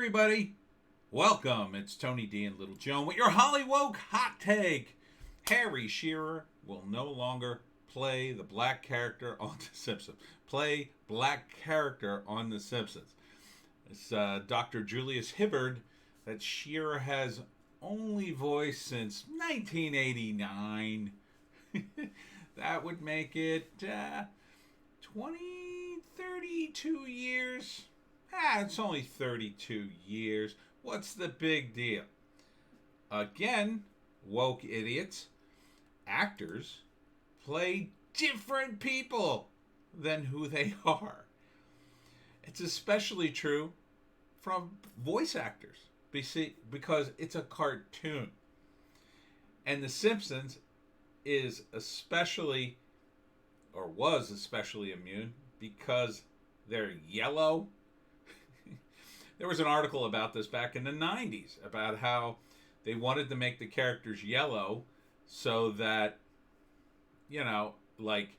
everybody. Welcome. It's Tony D and Little Joan with your Hollywoke hot take. Harry Shearer will no longer play the black character on The Simpsons. Play black character on The Simpsons. It's Dr. Julius Hibbard that Shearer has only voiced since 1989. That would make it 32 years. It's only 32 years. What's the big deal? Again, woke idiots, actors play different people than who they are. It's especially true from voice actors because it's a cartoon. And The Simpsons is especially, or was especially immune because they're yellow. There was an article about this back in the 90s about how they wanted to make the characters yellow so that, like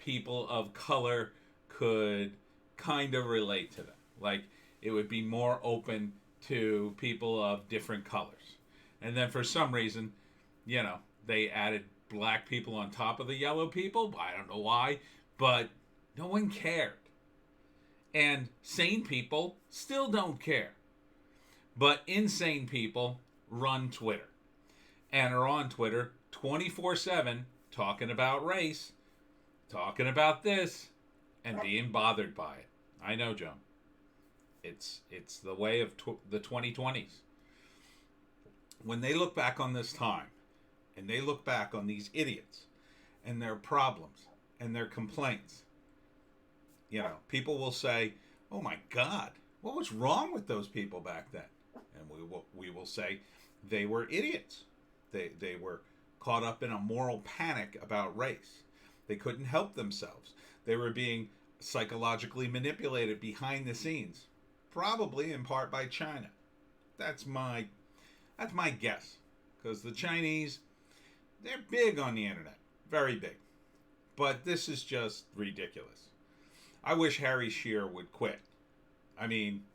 people of color could kind of relate to them. Like it would be more open to people of different colors. And then for some reason, they added black people on top of the yellow people. I don't know why, but no one cared. And sane people still don't care. But insane people run Twitter. And are on Twitter 24/7 talking about race, talking about this, and being bothered by it. I know, Joan. It's the way of the 2020s. When they look back on this time, and they look back on these idiots, and their problems, and their complaints, people will say, "Oh my God, what was wrong with those people back then?" And we will say they were idiots. They were caught up in a moral panic about race. They couldn't help themselves. They were being psychologically manipulated behind the scenes, probably in part by China. That's my guess, because the Chinese, they're big on the internet, very big. But this is just ridiculous. I wish Harry Shearer would quit. I mean,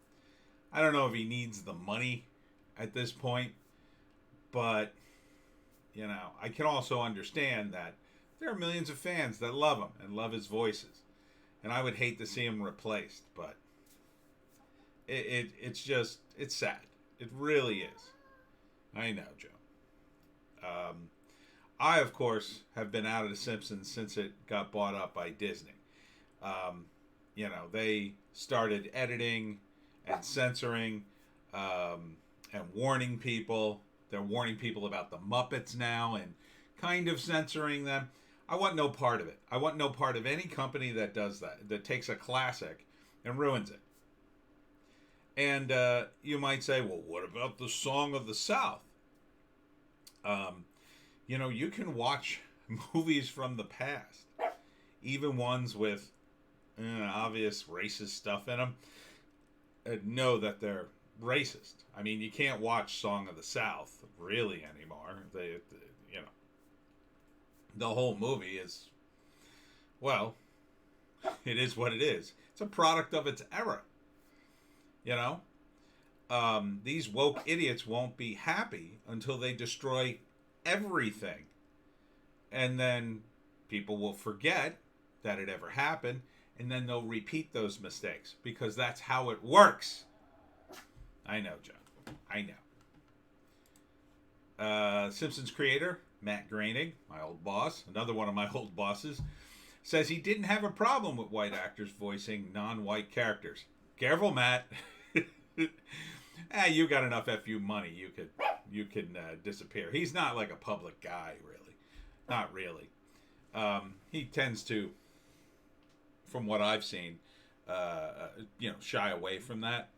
I don't know if he needs the money at this point, but, I can also understand that there are millions of fans that love him and love his voices. And I would hate to see him replaced, but it's sad. It really is. I know, Joe. I, of course, have been out of The Simpsons since it got bought up by Disney. They started editing and censoring and warning people. They're warning people about the Muppets now and kind of censoring them. I want no part of it. I want no part of any company that does that takes a classic and ruins it. And you might say, well, what about the Song of the South? You can watch movies from the past, even ones with obvious racist stuff in them, and know that they're racist. I mean, you can't watch Song of the South really anymore. The whole movie is, well, it is what it is. It's a product of its era. These woke idiots won't be happy until they destroy everything. And then people will forget that it ever happened, and then they'll repeat those mistakes because that's how it works. I know, John. I know. Simpsons creator Matt Groening, my old boss, another one of my old bosses, says he didn't have a problem with white actors voicing non-white characters. Careful, Matt. You got enough FU money. You can disappear. He's not like a public guy, really. Not really. He tends to, from what I've seen, shy away from that.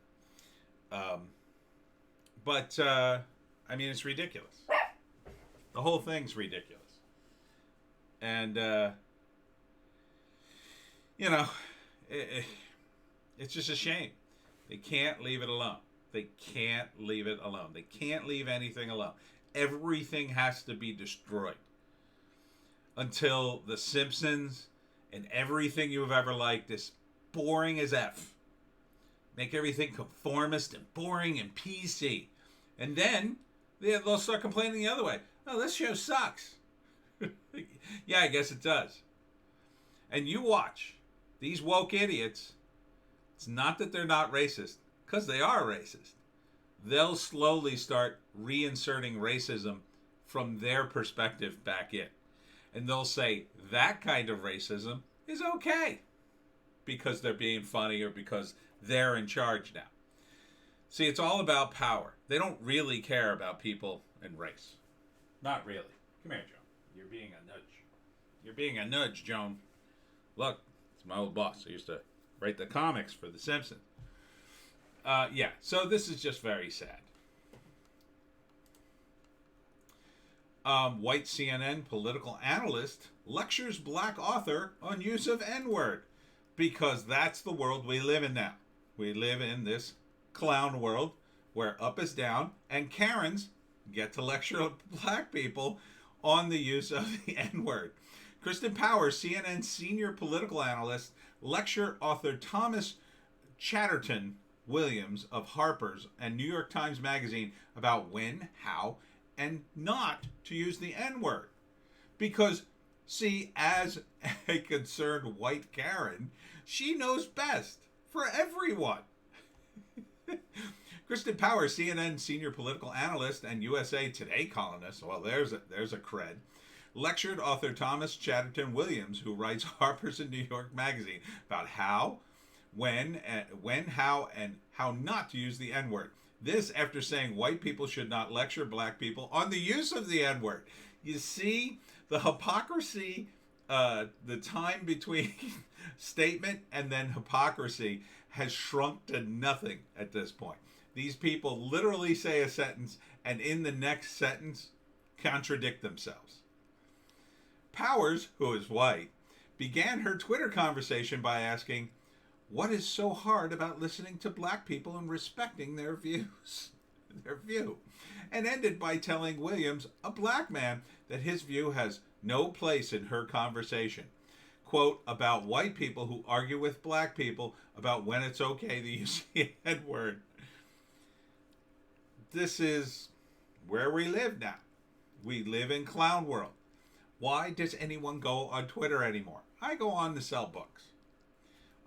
But it's ridiculous. The whole thing's ridiculous. And, it's just a shame. They can't leave it alone. They can't leave it alone. They can't leave anything alone. Everything has to be destroyed until The Simpsons and everything you've ever liked is boring as F. make everything conformist and boring and PC. And then they'll start complaining the other way. Oh, this show sucks. Yeah, I guess it does. And you watch. These woke idiots, it's not that they're not racist, because they are racist. They'll slowly start reinserting racism from their perspective back in. And they'll say that kind of racism is okay because they're being funny or because they're in charge now. See, it's all about power. They don't really care about people and race. Not really. Come here, Joan. You're being a nudge. You're being a nudge, Joan. Look, it's my old boss. I used to write the comics for The Simpsons. Yeah, so this is just very sad. White CNN political analyst lectures black author on use of N-word. Because that's the world we live in now. We live in this clown world where up is down and Karens get to lecture black people on the use of the N-word. Kristen Powers, CNN senior political analyst, lecture author Thomas Chatterton Williams of Harper's and New York Times Magazine about when, how, and not to use the N-word. Because, see, as a concerned white Karen, she knows best for everyone. Kristen Powers, CNN senior political analyst and USA Today columnist, well, there's a cred, lectured author Thomas Chatterton Williams, who writes Harper's and New York Magazine, about how, when, how, and how not to use the N-word. This after saying white people should not lecture black people on the use of the N-word. You see the hypocrisy, the time between statement and then hypocrisy has shrunk to nothing at this point. These people literally say a sentence and in the next sentence contradict themselves. Powers, who is white, began her Twitter conversation by asking, "What is so hard about listening to black people and respecting their views?" Their view. And ended by telling Williams, a black man, that his view has no place in her conversation. Quote, about white people who argue with black people about when it's okay to use the N-word. This is where we live now. We live in clown world. Why does anyone go on Twitter anymore? I go on to sell books.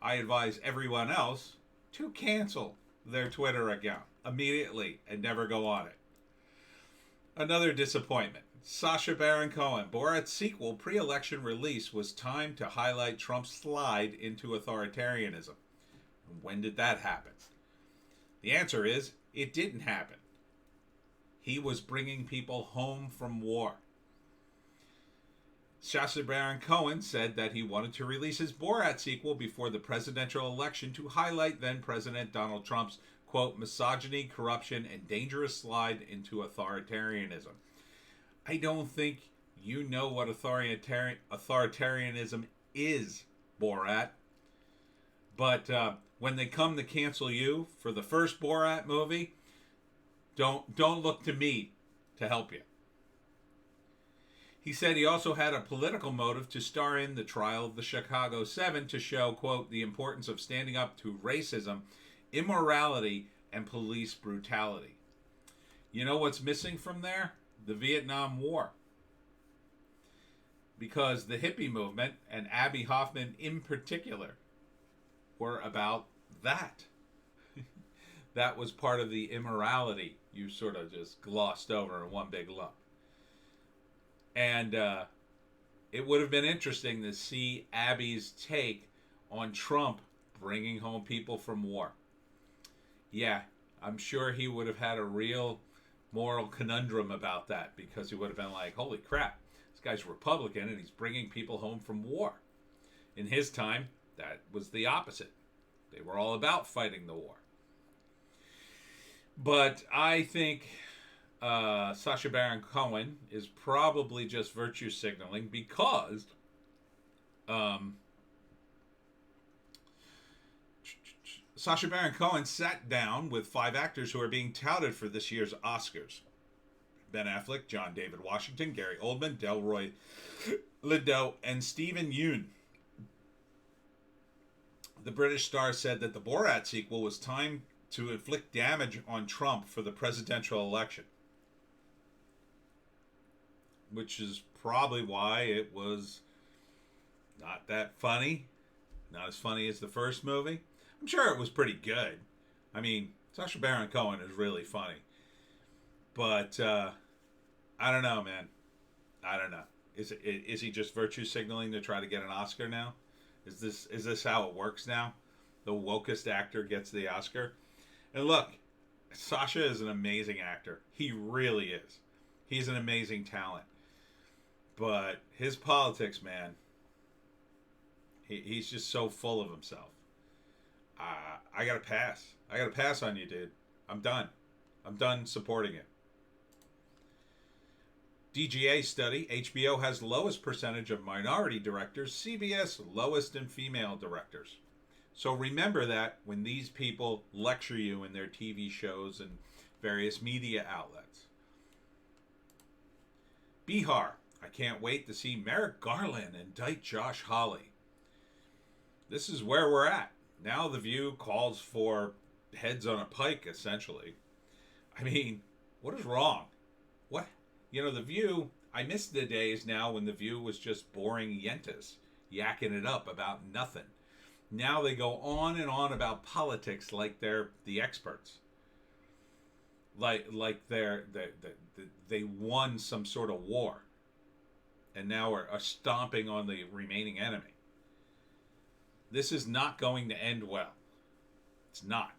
I advise everyone else to cancel their Twitter account immediately and never go on it. Another disappointment. Sacha Baron Cohen, Borat's sequel pre-election release was timed to highlight Trump's slide into authoritarianism. When did that happen? The answer is, it didn't happen. He was bringing people home from war. Sacha Baron Cohen said that he wanted to release his Borat sequel before the presidential election to highlight then-President Donald Trump's, quote, misogyny, corruption, and dangerous slide into authoritarianism. I don't think you know what authoritarianism is, Borat. But when they come to cancel you for the first Borat movie, don't look to me to help you. He said he also had a political motive to star in the trial of the Chicago 7 to show, quote, the importance of standing up to racism, immorality, and police brutality. You know what's missing from there? The Vietnam War. Because the hippie movement, and Abby Hoffman in particular, were about that. That was part of the immorality you sort of just glossed over in one big lump. And it would have been interesting to see Abby's take on Trump bringing home people from war. Yeah, I'm sure he would have had a real moral conundrum about that, because he would have been like, holy crap, this guy's Republican and he's bringing people home from war. In his time, that was the opposite. They were all about fighting the war. But I think Sacha Baron Cohen is probably just virtue signaling, because Sacha Baron Cohen sat down with 5 actors who are being touted for this year's Oscars. Ben Affleck, John David Washington, Gary Oldman, Delroy Lindo, and Stephen Yeun. The British Star said that the Borat sequel was timed to inflict damage on Trump for the presidential election, which is probably why it was not that funny. Not as funny as the first movie. I'm sure it was pretty good. I mean, Sacha Baron Cohen is really funny. But I don't know, man. I don't know. Is he just virtue signaling to try to get an Oscar now? Is this how it works now? The wokest actor gets the Oscar. And look, Sasha is an amazing actor. He really is. He's an amazing talent. But his politics, man, he's just so full of himself. I gotta pass. I gotta pass on you, dude. I'm done. I'm done supporting it. DGA study, HBO has lowest percentage of minority directors, CBS lowest in female directors. So remember that when these people lecture you in their TV shows and various media outlets. Bihar, I can't wait to see Merrick Garland indict Josh Hawley. This is where we're at. Now The View calls for heads on a pike, essentially. I mean, what is wrong? What? You know, The View, I miss the days now when The View was just boring yentas, yakking it up about nothing. Now they go on and on about politics like they're the experts. Like they won some sort of war. And now are stomping on the remaining enemy. This is not going to end well. It's not.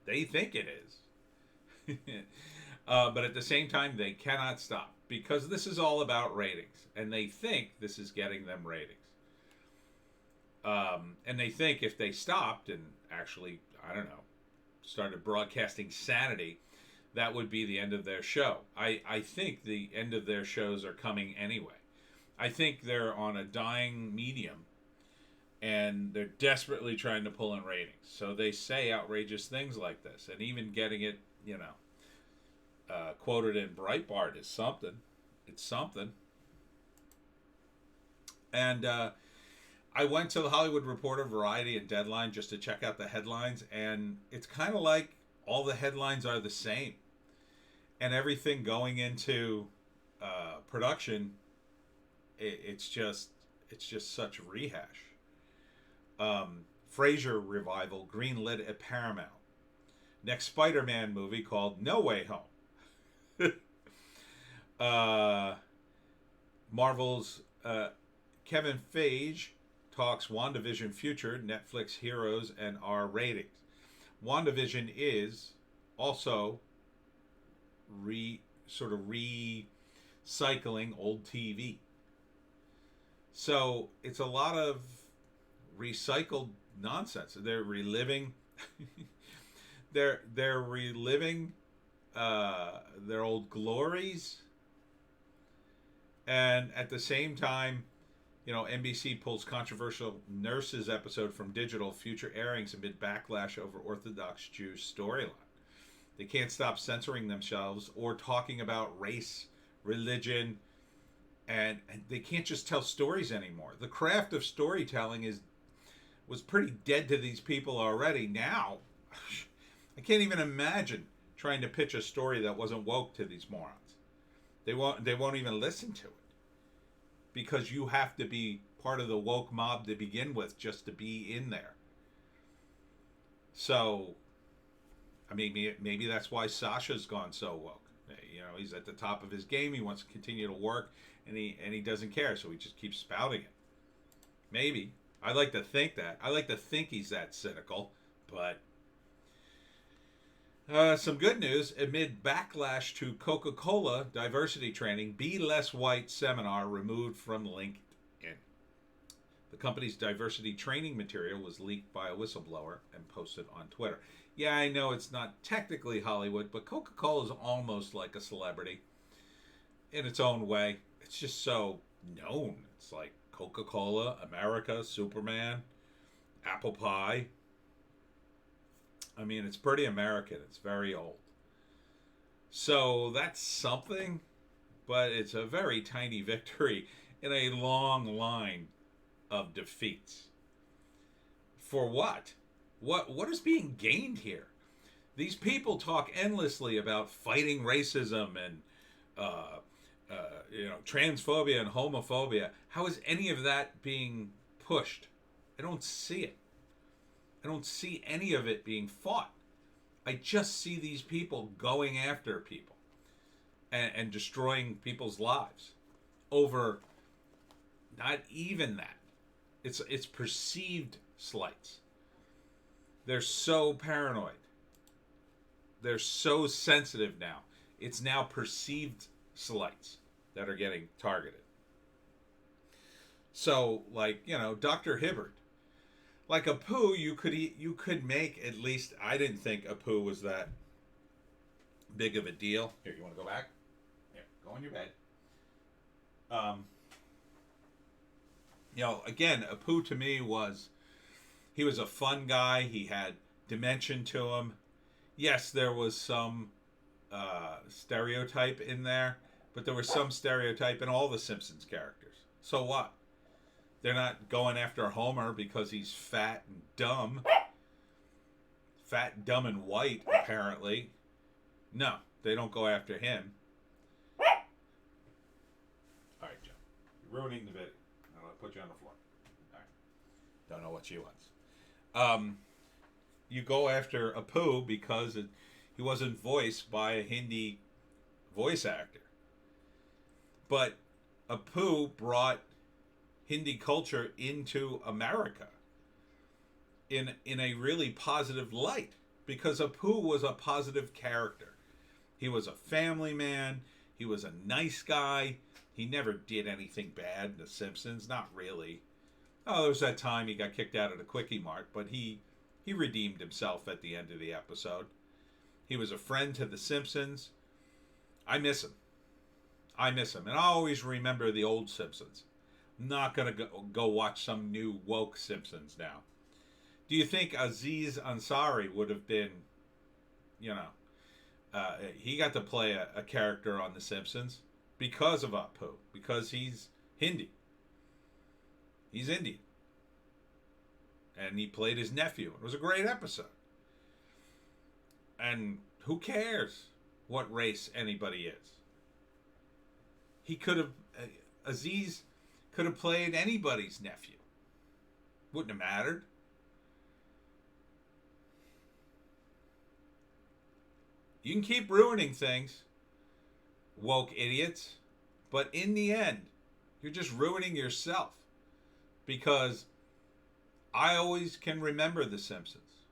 They think it is. But at the same time, they cannot stop. Because this is all about ratings. And they think this is getting them ratings. And they think if they stopped and actually, I don't know, started broadcasting sanity, that would be the end of their show. I think the end of their shows are coming anyway. I think they're on a dying medium. And they're desperately trying to pull in ratings. So they say outrageous things like this. And even getting it, quoted in Breitbart is something. It's something. And I went to the Hollywood Reporter, Variety, and Deadline just to check out the headlines. And it's kind of like all the headlines are the same. And everything going into production, it's just such rehash. Frasier revival greenlit at Paramount. Next Spider-Man movie called No Way Home. Marvel's Kevin Feige talks WandaVision future, Netflix heroes, and our ratings. WandaVision is also recycling old TV. So it's a lot of recycled nonsense. They're reliving they're reliving their old glories, and at the same time, NBC pulls controversial Nurses episode from digital, future airings amid backlash over Orthodox Jewish storyline. They can't stop censoring themselves or talking about race, religion, and they can't just tell stories anymore. The craft of storytelling was pretty dead to these people already. Now, I can't even imagine trying to pitch a story that wasn't woke to these morons. They won't even listen to it. Because you have to be part of the woke mob to begin with just to be in there. So, I mean, maybe that's why Sasha's gone so woke. He's at the top of his game. He wants to continue to work, and he doesn't care, so he just keeps spouting it. Maybe. I like to think that. I like to think he's that cynical, but some good news. Amid backlash to Coca-Cola diversity training, Be Less White seminar removed from LinkedIn. The company's diversity training material was leaked by a whistleblower and posted on Twitter. Yeah, I know it's not technically Hollywood, but Coca-Cola is almost like a celebrity in its own way. It's just so known. It's like Coca-Cola, America, Superman, apple pie. I mean, it's pretty American. It's very old. So that's something, but it's a very tiny victory in a long line of defeats. For what? What is being gained here? These people talk endlessly about fighting racism and transphobia and homophobia. How is any of that being pushed? I don't see it. I don't see any of it being fought. I just see these people going after people and destroying people's lives over not even that. It's perceived slights. They're so paranoid. They're so sensitive now. It's now perceived slights that are getting targeted. So, like, Dr. Hibbert. Like Apu, you could make at least. I didn't think Apu was that big of a deal. Here, you want to go back? Here, go in your bed. Again, Apu to me he was a fun guy. He had dimension to him. Yes, there was some stereotype in there, but there was some stereotype in all the Simpsons characters. So what? They're not going after Homer because he's fat and dumb. Fat, dumb, and white, apparently. No, they don't go after him. All right, Joe. You're ruining the video. I'm going to put you on the floor. All right. Don't know what she wants. You go after Apu because he wasn't voiced by a Hindi voice actor. But Apu brought Hindi culture into America in a really positive light, because Apu was a positive character. He was a family man. He was a nice guy. He never did anything bad in The Simpsons. Not really. Oh, there was that time he got kicked out of the Quickie Mart, but he redeemed himself at the end of the episode. He was a friend to The Simpsons. I miss him. And I always remember the old Simpsons. I'm not going to go watch some new woke Simpsons now. Do you think Aziz Ansari would have been, he got to play a character on The Simpsons because of Apu, because he's Hindi. He's Indian. And he played his nephew. It was a great episode. And who cares what race anybody is? Aziz could have played anybody's nephew. Wouldn't have mattered. You can keep ruining things, woke idiots, but in the end, you're just ruining yourself. Because I always can remember The Simpsons.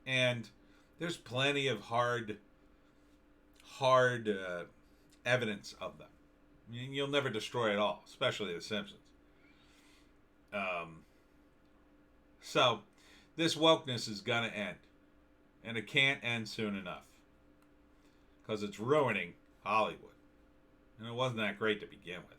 And there's plenty of hard evidence of them. You'll never destroy it all, especially The Simpsons. So, this wokeness is going to end. And it can't end soon enough. Because it's ruining Hollywood. And it wasn't that great to begin with.